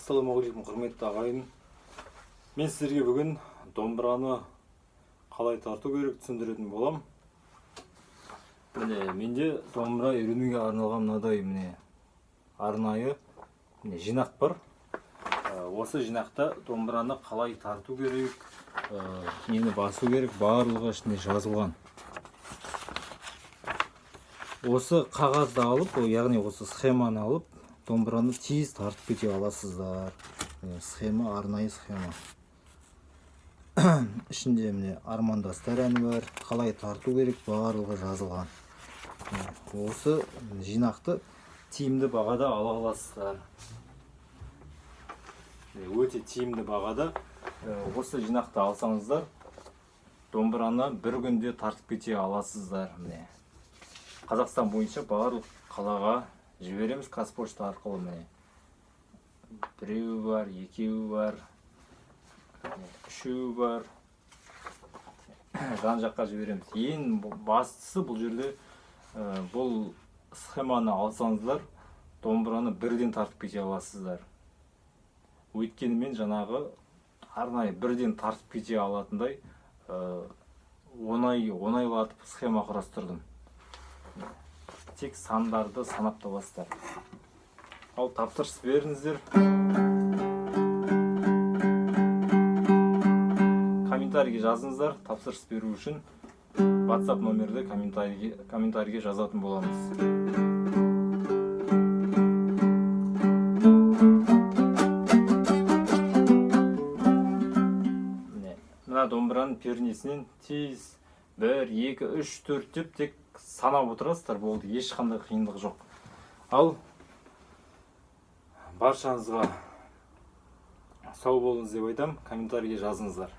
Ассалаумағалейкум, құрметті ағайын. Мен сіздерге бүгін домбыраны қалай тарту керек түсіндіретін болам. Міне, менде домбыра үйренуге арналған мынадай арнайы жинақ бар. Осы жинақта домбыраны қалай тарту керек, нені басу керек, барлығы ішінде жазылған. Осы қағазды алып, яғни осы схеманы алып, домбыраны тез тартып кете аласыздар. Схема, арнайы схема. Ішінде міне армандастар әні бар, қалай тарту керек, барлығы жазылған. Осы жинақты тиімді бағада ала аласыздар. Өте тиімді бағада осы жинақты алсаңыздар, домбыраны бір күнде тартып кете аласыздар. Қазақстан бойынша барлық қалаға жібереміз қазпошта арқылы. Біреуі бар, екеуі бар, үшеуі бар. Жан жаққа жібереміз. Ең бастысы бұл жерде бұл схеманы алсаңыздар, домбыраны бірден тартып кете аласыздар. Өйткені мен жаңағы арнайы бірден тартып кете алатындай оңайлатып схема құрастырдым. Тек сандарды санап табасыздар. Ал тапсырыс беріңіздер. Комментарийге жазыңыздар. Тапсырыс беру үшін WhatsApp номерде комментарийге жазатын боламыз. Мына домбыраның пернесінен тез 1, 2, 3, 4 деп тек санап отырасыздар, болды, ешқандай қиындық жоқ. Ал баршаңызға сау болыңыз деп айтам, комментарийге жазыңыздар.